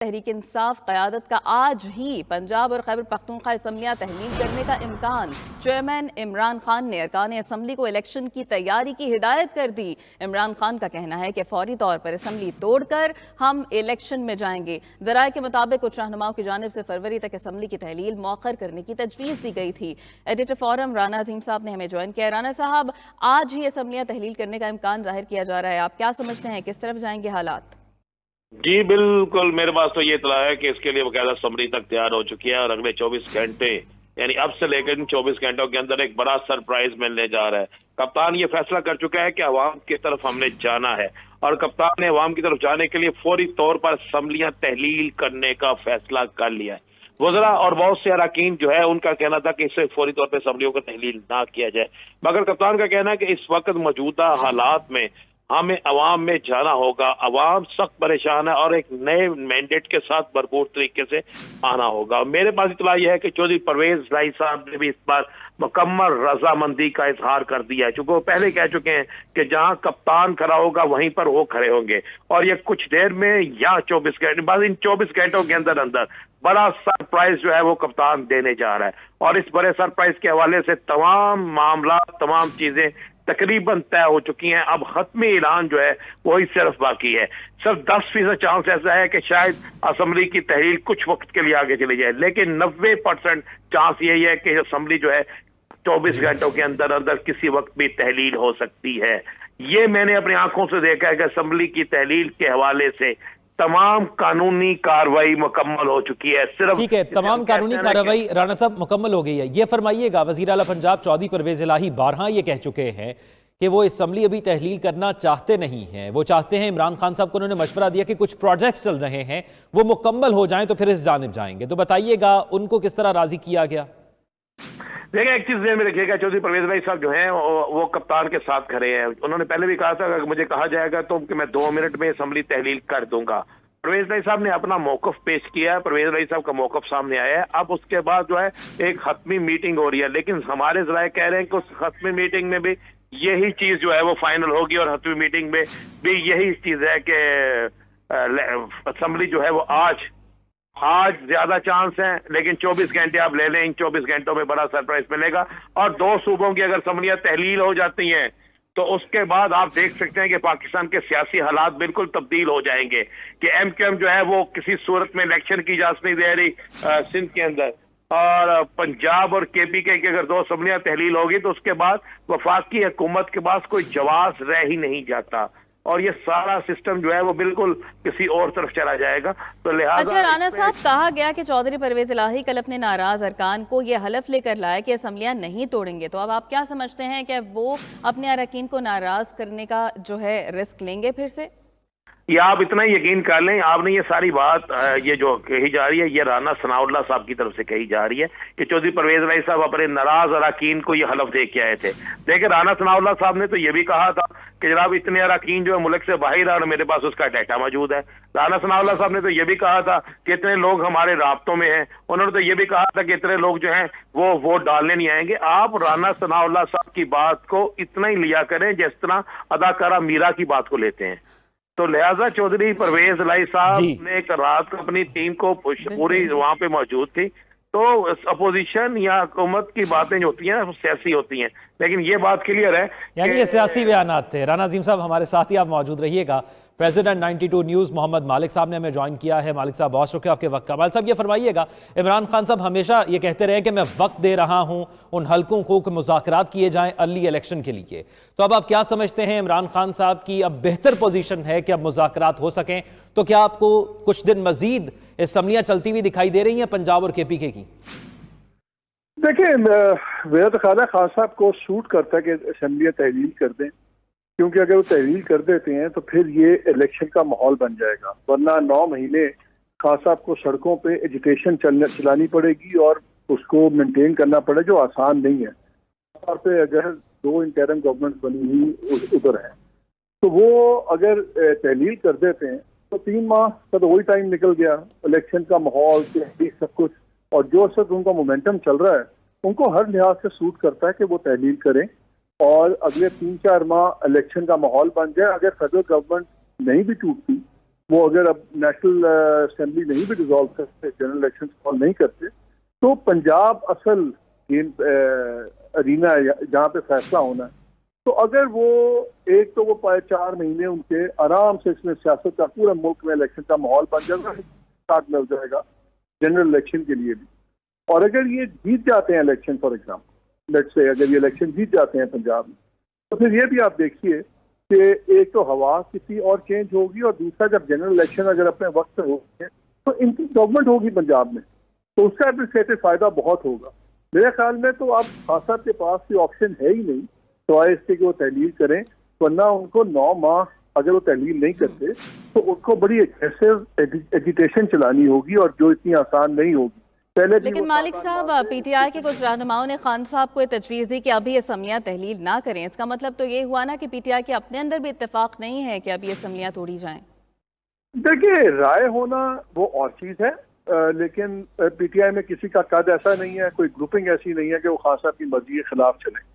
तहरीक इंसाफ क़यादत का आज ही पंजाब और खैबर पख्तूनख्वा असम्बलियाँ तहलील करने का इम्कान। चेयरमैन इमरान खान ने अरकान असम्बली को इलेक्शन की तैयारी की हिदायत कर दी। इमरान खान का कहना है कि फौरी तौर पर असम्बली तोड़कर हम इलेक्शन में जाएंगे। ज़राए के मुताबिक कुछ रहनुमाओं की जानिब से फरवरी तक असम्बली की तहलील मौखर करने की तजवीज़ दी गई थी। एडिटर फोरम राना अजीम साहब ने हमें ज्वाइन किया। राना साहब, आज ही असम्बलियाँ तहलील करने का इम्कान जाहिर किया जा रहा है, आप क्या समझते हैं, किस तरफ जाएंगे हालात? जी बिल्कुल, मेरे पास तो ये इतला है कि इसके लिए बकायदा असम्बली तक तैयार हो चुकी है और अगले 24 घंटे यानी अब से लेकर इन 24 घंटों के अंदर एक बड़ा सरप्राइज मिलने जा रहा है। कप्तान ये फैसला कर चुका है कि अवाम की तरफ हमने जाना है और कप्तान ने अवाम की तरफ जाने के लिए फौरी तौर पर असम्बलियां तहलील करने का फैसला कर लिया है। वज़रा और बहुत से अरकान जो है उनका कहना था कि इसे फौरी तौर पर असम्बलियों को तहलील ना किया जाए, मगर कप्तान का कहना है कि इस वक्त मौजूदा हालात में हमें अवाम में जाना होगा। अवाम सख्त परेशान है और एक नए मैंडेट के साथ भरपूर तरीके से आना होगा। मेरे पास इतला यह है कि चौधरी परवेज लाई साहब ने भी इस बार मुकम्मल रजामंदी का इजहार कर दिया है, चूंकि वो पहले कह चुके हैं कि जहां कप्तान खड़ा होगा वहीं पर वो खड़े होंगे और ये कुछ देर में या 24 घंटे बाद, इन 24 घंटों के अंदर अंदर बड़ा सरप्राइज जो है वो कप्तान देने जा रहा है। और इस बड़े सरप्राइज के हवाले से तमाम मामला, तमाम चीजें तकरीबन तय हो चुकी हैं। अब खत्मी ऐलान जो है वही सिर्फ बाकी है। सिर्फ 10% चांस ऐसा है कि शायद असम्बली की तहलील कुछ वक्त के लिए आगे चली जाए, लेकिन 90% चांस यही है कि असम्बली जो है 24 घंटों के अंदर अंदर किसी वक्त भी तहलील हो सकती है। ये मैंने अपनी आंखों से देखा है कि असम्बली की तहलील के हवाले से तमाम कानूनी कार्रवाई मुकम्मल हो चुकी है। सिर्फ ठीक है, तमाम कानूनी कार्रवाई राणा साहब मुकम्मल हो गई है। ये फरमाइएगा, वज़ीर आला पंजाब चौधरी परवेज इलाही बारहा ये कह चुके हैं कि वो असम्बली अभी तहलील करना चाहते नहीं हैं। वो चाहते हैं, इमरान खान साहब को उन्होंने मशवरा दिया कि कुछ प्रोजेक्ट्स चल रहे हैं वो मुकम्मल हो जाएं तो फिर इस जानिब जाएंगे। तो बताइएगा उनको किस तरह राजी किया गया? देखिए, एक चीज ध्यान में रखिएगा, चौधरी परवेज भाई साहब जो हैं वो कप्तान के साथ खड़े हैं। उन्होंने पहले भी कहा था कि मुझे कहा जाएगा तो कि मैं 2 मिनट में असम्बली तहलील कर दूंगा। परवेज भाई साहब ने अपना मौकफ पेश किया है, परवेज भाई साहब का मौकफ सामने आया है। अब उसके बाद जो है एक खत्मी मीटिंग हो रही है, लेकिन हमारे जराए कह रहे हैं कि उस खत्मी मीटिंग में भी यही चीज जो है वो फाइनल होगी और खत्मी मीटिंग में भी यही चीज है कि असम्बली जो है वो आज ज्यादा चांस है, लेकिन 24 घंटे आप ले लें, इन 24 घंटों में बड़ा सरप्राइज मिलेगा। और 2 सूबों की अगर असम्बलियां तहलील हो जाती हैं तो उसके बाद आप देख सकते हैं कि पाकिस्तान के सियासी हालात बिल्कुल तब्दील हो जाएंगे कि एमक्यूएम जो है वो किसी सूरत में इलेक्शन की इजाजत नहीं दे रही सिंध के अंदर, और पंजाब और केपीके की अगर 2 असम्बलियां तहलील होगी तो उसके बाद वफाकी हुकूमत के पास कोई जवाब रह ही नहीं जाता और ये सारा सिस्टम जो है वो बिल्कुल किसी और तरफ चला जाएगा। तो लिहाजा अच्छा राना साहब, कहा गया कि चौधरी परवेज इलाही कल अपने नाराज अरकान को ये हलफ लेकर लाए कि असम्बलियां नहीं तोड़ेंगे, तो अब आप क्या समझते हैं कि वो अपने अरकान को नाराज करने का जो है रिस्क लेंगे फिर से? या आप इतना यकीन कर लें, आपने ये सारी बात ये जो कही जा रही है ये राना सनाउल्लाह साहब की तरफ से कही जा रही है कि चौधरी परवेज भाई साहब अपने नाराज अरकान को ये हलफ दे के आए थे। देखिए, राना सनाउल्लाह साहब ने तो ये भी कहा था कि जनाब इतने अरकान जो है मुल्क से बाहर और मेरे पास उसका डाटा मौजूद है। राना सनाउल्लाह साहब ने तो ये भी कहा था कि इतने लोग हमारे राब्तों में हैं। उन्होंने तो ये भी कहा था कि इतने लोग जो हैं वो वोट डालने नहीं आएंगे। आप राना सनाउल्लाह साहब की बात को इतना ही लिया करें जिस तरह अदाकारा मीरा की बात को लेते हैं। तो लिहाजा चौधरी परवेज इलाही साहब ने एक रात को अपनी टीम को पूरी वहां पे मौजूद थी। तो अपोजिशन या हुकूमत की बातें जो होती हैं वो सियासी होती हैं, लेकिन ये बात क्लियर है यानी ये सियासी बयानात थे। राना अजीम साहब हमारे साथ ही आप मौजूद रहिएगा। प्रेसिडेंट 92 न्यूज़ मोहम्मद मालिक साहब ने हमें ज्वाइन किया है। मालिक साहब, बहुत शुक्रिया आपके वक्त का। मालिक साहब, ये फरमाइएगा, इमरान खान साहब हमेशा ये कहते रहे कि मैं वक्त दे रहा हूं उन हलकों को कि मुज़ाकरात किए जाएं अर्ली इलेक्शन के लिए, तो अब आप क्या समझते हैं इमरान खान साहब की अब बेहतर पोजीशन है कि अब मुज़ाकरात हो सकें? तो क्या आपको कुछ दिन मजीद असम्बलियां चलती हुई दिखाई दे रही हैं पंजाब और केपीके की? देखिए, मेरा तो ख्याल है खान साहब को सूट करता है कि असम्बलियां तहलील कर दें, क्योंकि अगर वो तहलील कर देते हैं तो फिर ये इलेक्शन का माहौल बन जाएगा। वरना 9 महीने खान साहब को सड़कों पे एजुकेशन चलानी पड़ेगी और उसको मेंटेन करना पड़ेगा, जो आसान नहीं है। तौर पे अगर 2 इंटरिम गवर्नमेंट बनी हुई उधर है तो वो अगर तहलील कर देते हैं तो 3 माह का तो वही टाइम निकल गया, इलेक्शन का माहौल सब कुछ। और जो सब उनका मोमेंटम चल रहा है उनको हर लिहाज से सूट करता है कि वो तहलील करें और अगले 3-4 माह इलेक्शन का माहौल बन जाए। अगर फेडरल गवर्नमेंट नहीं भी टूटती वो अगर अब नेशनल असेंबली नहीं भी डिसॉल्व करते, जनरल इलेक्शन कॉल नहीं करते, तो पंजाब असल गेम अरीना है जहाँ पे फैसला होना है। तो अगर वो एक तो वो 4 महीने उनके आराम से इसमें सियासत का पूरा मुल्क में इलेक्शन का माहौल बन जाएगा, स्टार्ट मिल जाएगा जनरल इलेक्शन के लिए भी। और अगर ये जीत जाते हैं election, for example let's say अगर ये इलेक्शन जीत जाते हैं पंजाब में, तो फिर ये भी आप देखिए कि एक तो हवा किसी और चेंज होगी, और दूसरा जब जनरल इलेक्शन अगर अपने वक्त पे होंगे तो इनकी गवर्नमेंट होगी पंजाब में, तो उसका एडमिनिस्ट्रेटिव फायदा बहुत होगा। मेरे ख्याल में तो अब खान साहब के पास कोई ऑप्शन है ही नहीं तो इसके कि वो तहलील करें, वरना उनको 9 माह अगर वो तहलील नहीं करते तो उनको बड़ी एक्सेसिव एजिटेशन चलानी होगी, और जो इतनी आसान नहीं होगी। पहले लेकिन मालिक साहब, पीटीआई के कुछ रहनुमाओं ने खान साहब को तजवीज़ दी कि अभी असम्बलियाँ तहलील ना करें। इसका मतलब तो ये हुआ ना कि पीटीआई के अपने अंदर भी इत्तेफाक नहीं है कि अभी असम्बलियाँ तोड़ी जाएं। देखिए, राय होना वो और चीज़ है, लेकिन पीटीआई में किसी का कद ऐसा नहीं है, कोई ग्रुपिंग ऐसी नहीं है कि वो खान साहब की मर्जी के खिलाफ चले।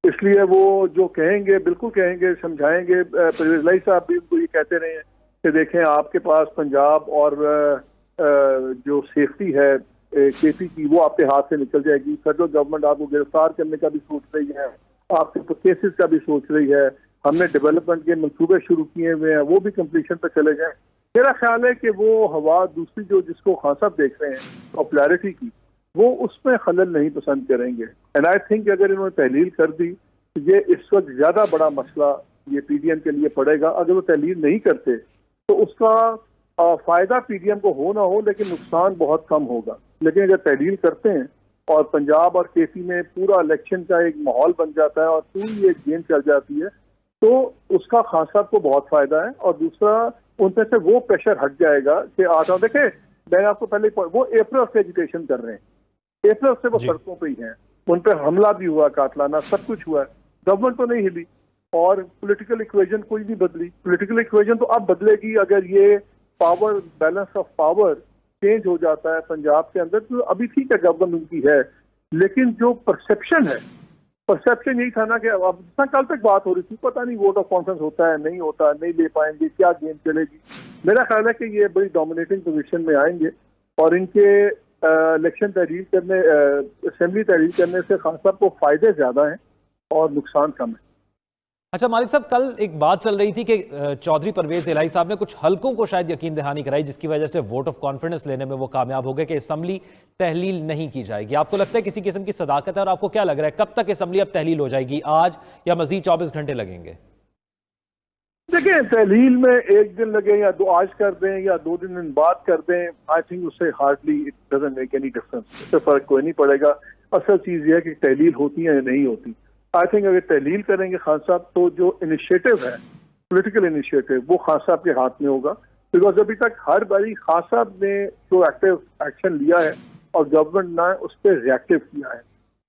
इसलिए वो जो कहेंगे बिल्कुल कहेंगे, समझाएंगे। परवेज लाई साहब भी उनको ये कहते रहे हैं कि देखें आपके पास पंजाब और जो सेफ्टी है केपी की, वो आपके हाथ से निकल जाएगी। फेडरल गवर्नमेंट आपको गिरफ्तार करने का भी सोच रही है, आपके केसेस का भी सोच रही है। हमने डेवलपमेंट के मंसूबे शुरू किए हुए हैं, वो भी कंप्लीशन पे चले जाएं। मेरा ख्याल है कि वो हवा दूसरी जो जिसको खान साहब देख रहे हैं पॉपुलैरिटी की, वो उसमें खलल नहीं पसंद करेंगे। एंड आई थिंक अगर इन्होंने तहलील कर दी तो ये इस वक्त ज्यादा बड़ा मसला ये पीडीएम के लिए पड़ेगा। अगर वो तहलील नहीं करते तो उसका फायदा पीडीएम को हो ना हो, लेकिन नुकसान बहुत कम होगा। लेकिन अगर तहलील करते हैं और पंजाब और केपी में पूरा इलेक्शन का एक माहौल बन जाता है और पूरी एक गेम चल जाती है, तो उसका खान साहब को बहुत फायदा है। और दूसरा, उन पे से वो प्रेशर हट जाएगा कि आता देखे, मैंने आपको पहले वो अप्रैल से एजुकेशन कर रहे हैं, अप्रैल से वो सड़कों पे ही हैं, उन पे हमला भी हुआ, कातलाना सब कुछ हुआ है, गवर्नमेंट तो नहीं हिली और पॉलिटिकल इक्वेशन कोई नहीं बदली। पॉलिटिकल इक्वेशन तो अब बदलेगी अगर ये power balance of power change हो जाता है पंजाब के अंदर। तो अभी ठीक है गवर्नमेंट उनकी है, लेकिन जो परसेप्शन है, परसेप्शन यही था ना कि अब कल तक बात हो रही थी, पता नहीं वोट ऑफ कॉन्फ्रेंस होता है नहीं होता, नहीं ले पाएंगे, क्या गेम चलेगी। मेरा ख्याल है कि ये बड़ी डोमिनेटिंग पोजीशन में आएंगे और इनके इलेक्शन तहरीर करने, असेंबली तहरीर करने से खान साहब को फायदे ज्यादा हैं और नुकसान कम है। अच्छा मालिक साहब, कल एक बात चल रही थी कि चौधरी परवेज इलाही साहब ने कुछ हलकों को शायद यकीन दहानी कराई, जिसकी वजह से वोट ऑफ कॉन्फिडेंस लेने में वो कामयाब हो गए कि असेंबली तहलील नहीं की जाएगी। आपको लगता है किसी किस्म की सदाकत है, और आपको क्या लग रहा है कब तक असेंबली अब तहलील हो जाएगी, आज या मजीद 24 घंटे लगेंगे? देखिए, तहलील में एक दिन लगे या दो, आज कर दें या 2 दिन बाद कर दें, आई थिंक उससे hardly it doesn't make any difference, उससे फर्क कोई नहीं पड़ेगा। असल चीज ये है कि तहलील होती है या नहीं होती। आई थिंक अगर तहलील करेंगे खान साहब तो जो इनिशिएटिव है, पॉलिटिकल इनिशिएटिव, वो खान साहब के हाथ में होगा। बिकॉज अभी तक हर बारी खान साहब ने जो एक्टिव एक्शन लिया है और गवर्नमेंट ने उस पर रिएक्टिव किया है,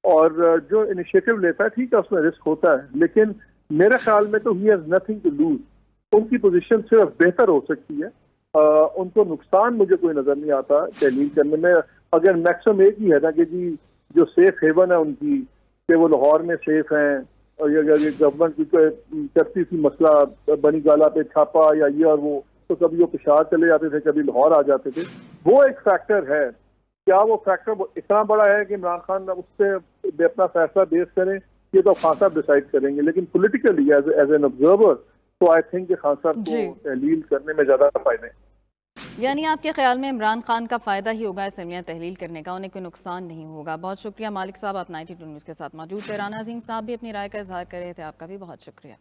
और जो इनिशिएटिव लेता है ठीक है उसमें रिस्क होता है, लेकिन मेरे ख्याल में तो he has nothing to lose. उनकी पोजीशन सिर्फ बेहतर हो सकती है, उनको नुकसान मुझे कोई नजर नहीं आता तहलील करने में। अगर मैक्सिमम एक ही है ना कि जी जो सेफ हेवन है उनकी, कि वो लाहौर में सेफ हैं, और अगर ये गवर्नमेंट की करती थी मसला बनी गाला पे छापा या ये और वो, तो कभी वो पेशावर चले जाते थे, कभी लाहौर आ जाते थे। वो एक फैक्टर है। क्या वो फैक्टर इतना बड़ा है कि इमरान खान उस पर अपना फैसला बेस करें, ये तो खान साहब डिसाइड करेंगे। लेकिन पॉलिटिकली एज एन ऑब्जर्वर तो आई थिंक खान साहब को तहलील करने में ज्यादा फायदे हैं। यानी आपके ख्याल में इमरान खान का फायदा ही होगा असेंबलियाँ तहलील करने का, उन्हें कोई नुकसान नहीं होगा। बहुत शुक्रिया मालिक साहब, आप 92 न्यूज़ के साथ मौजूद थे। राना अजीम साहब भी अपनी राय का इजहार कर रहे थे, आपका भी बहुत शुक्रिया।